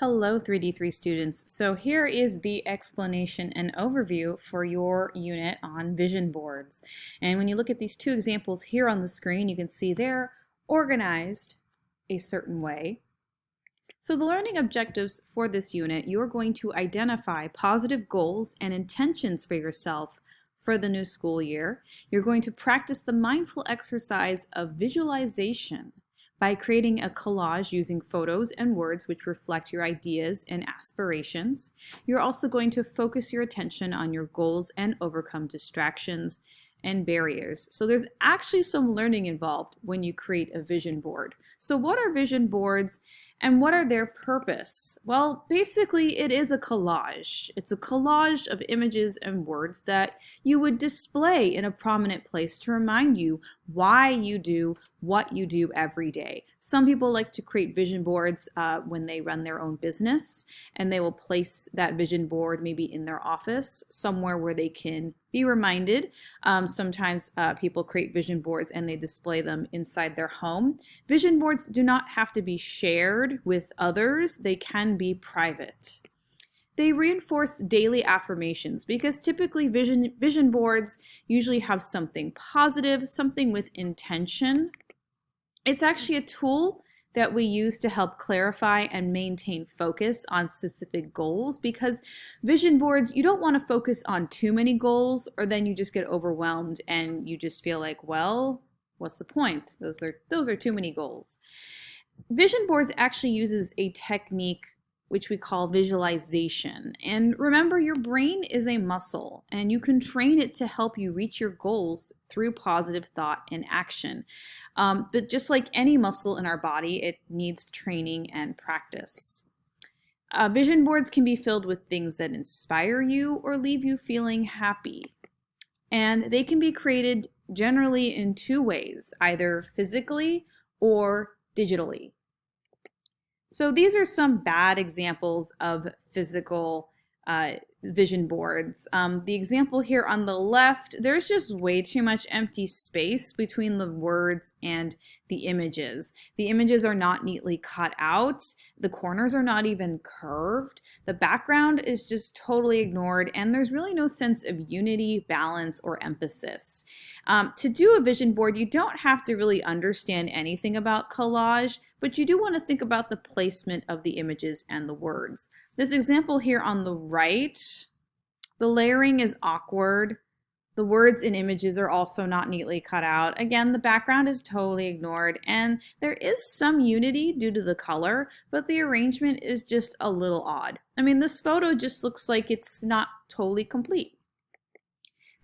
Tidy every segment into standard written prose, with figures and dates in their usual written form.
Hello 3D3 students. So here is the explanation and overview for your unit on vision boards. And when you look at these two examples here on the screen, you can see they're organized a certain way. So the learning objectives for this unit, you're going to identify positive goals and intentions for yourself for the new school year. You're going to practice the mindful exercise of visualization by creating a collage using photos and words which reflect your ideas and aspirations. You're also going to focus your attention on your goals and overcome distractions and barriers. So there's actually some learning involved when you create a vision board. So what are vision boards and what are their purpose? Well, basically it is a collage. It's a collage of images and words that you would display in a prominent place to remind you why you do what you do every day. Some people like to create vision boards when they run their own business, and they will place that vision board maybe in their office, somewhere where they can be reminded. Sometimes people create vision boards and they display them inside their home. Vision boards do not have to be shared with others. They can be private. They reinforce daily affirmations because typically vision boards usually have something positive, something with intention. It's actually a tool that we use to help clarify and maintain focus on specific goals, because vision boards, you don't want to focus on too many goals, or then you just get overwhelmed and you just feel like, well, what's the point? Those are too many goals. Vision boards actually uses a technique which we call visualization. And remember, your brain is a muscle, and you can train it to help you reach your goals through positive thought and action. But just like any muscle in our body, it needs training and practice. Vision boards can be filled with things that inspire you or leave you feeling happy. And they can be created generally in two ways, either physically or digitally. So these are some bad examples of physical vision boards. The example here on the left, there's just way too much empty space between the words and the images. The images are not neatly cut out. The corners are not even curved. The background is just totally ignored, and there's really no sense of unity, balance, or emphasis. To do a vision board, you don't have to really understand anything about collage, but you do want to think about the placement of the images and the words. This example here on the right, the layering is awkward. The words and images are also not neatly cut out. Again, the background is totally ignored, and there is some unity due to the color, but the arrangement is just a little odd. I mean, this photo just looks like it's not totally complete.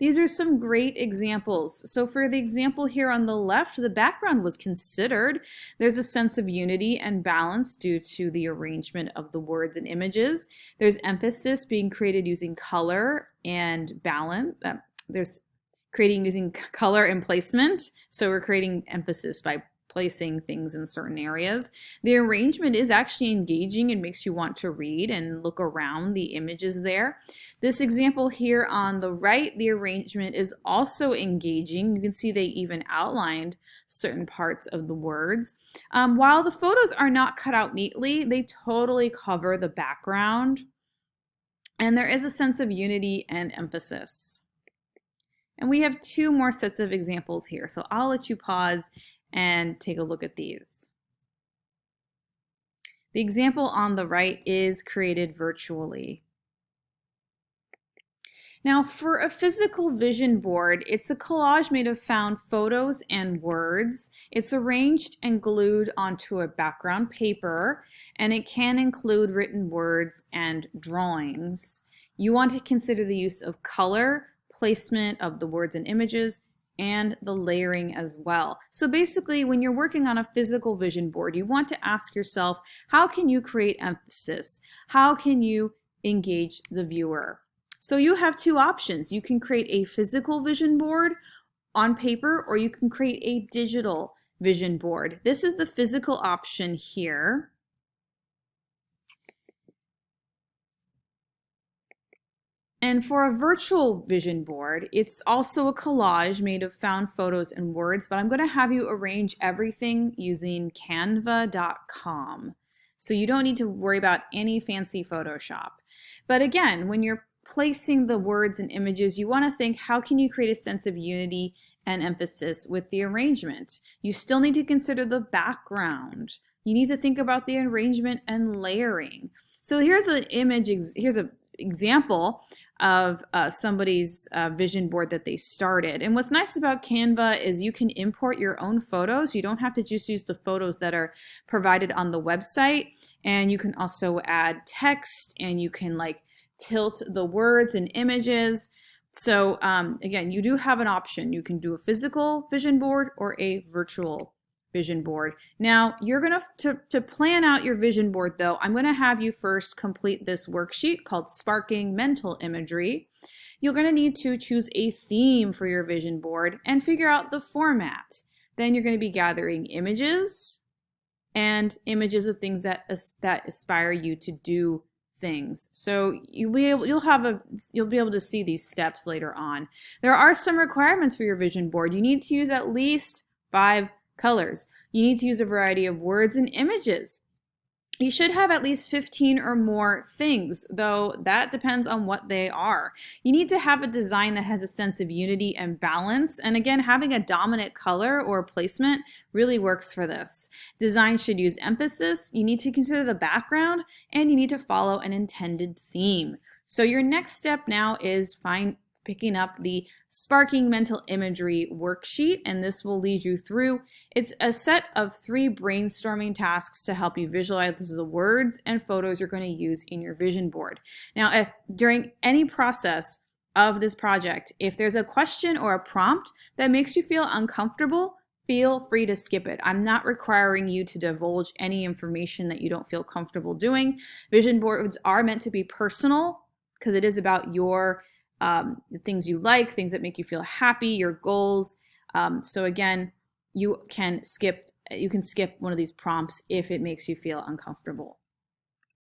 These are some great examples. So for the example here on the left, the background was considered. There's a sense of unity and balance due to the arrangement of the words and images. There's emphasis being created using color and balance. There's creating using color and placement. So we're creating emphasis by placing things in certain areas. The arrangement is actually engaging and makes you want to read and look around the images there. This example here on the right, the arrangement is also engaging. You can see they even outlined certain parts of the words. While the photos are not cut out neatly, they totally cover the background, and there is a sense of unity and emphasis. And we have two more sets of examples here, so I'll let you pause and take a look at these. The example on the right is created virtually. Now, for a physical vision board, it's a collage made of found photos and words. It's arranged and glued onto a background paper, and it can include written words and drawings. You want to consider the use of color, placement of the words and images, and the layering as well. So basically, when you're working on a physical vision board, you want to ask yourself, how can you create emphasis? How can you engage the viewer? So you have two options. You can create a physical vision board on paper, or you can create a digital vision board. This is the physical option here. And for a virtual vision board, it's also a collage made of found photos and words, but I'm going to have you arrange everything using canva.com. So you don't need to worry about any fancy Photoshop. But again, when you're placing the words and images, you want to think, how can you create a sense of unity and emphasis with the arrangement? You still need to consider the background. You need to think about the arrangement and layering. So here's an image, here's an example of somebody's vision board that they started. And what's nice about Canva is you can import your own photos. You don't have to just use the photos that are provided on the website. And you can also add text, and you can like tilt the words and images. So again, you do have an option. You can do a physical vision board or a virtual vision board. Now you're going to plan out your vision board though, I'm going to have you first complete this worksheet called Sparking Mental Imagery. You're going to need to choose a theme for your vision board and figure out the format. Then you're going to be gathering images and images of things that aspire you to do things. So you'll be able to see these steps later on. There are some requirements for your vision board. You need to use at least 5 colors. You need to use a variety of words and images. You should have at least 15 or more things, though that depends on what they are. You need to have a design that has a sense of unity and balance. And again, having a dominant color or placement really works for this. Design should use emphasis. You need to consider the background, and you need to follow an intended theme. So your next step now is picking up the Sparking Mental Imagery worksheet, and this will lead you through. It's a set of 3 brainstorming tasks to help you visualize the words and photos you're going to use in your vision board. Now, if during any process of this project, if there's a question or a prompt that makes you feel uncomfortable, feel free to skip it. I'm not requiring you to divulge any information that you don't feel comfortable doing. Vision boards are meant to be personal because it is about your the things you like, things that make you feel happy, your goals. So again, you can skip one of these prompts if it makes you feel uncomfortable.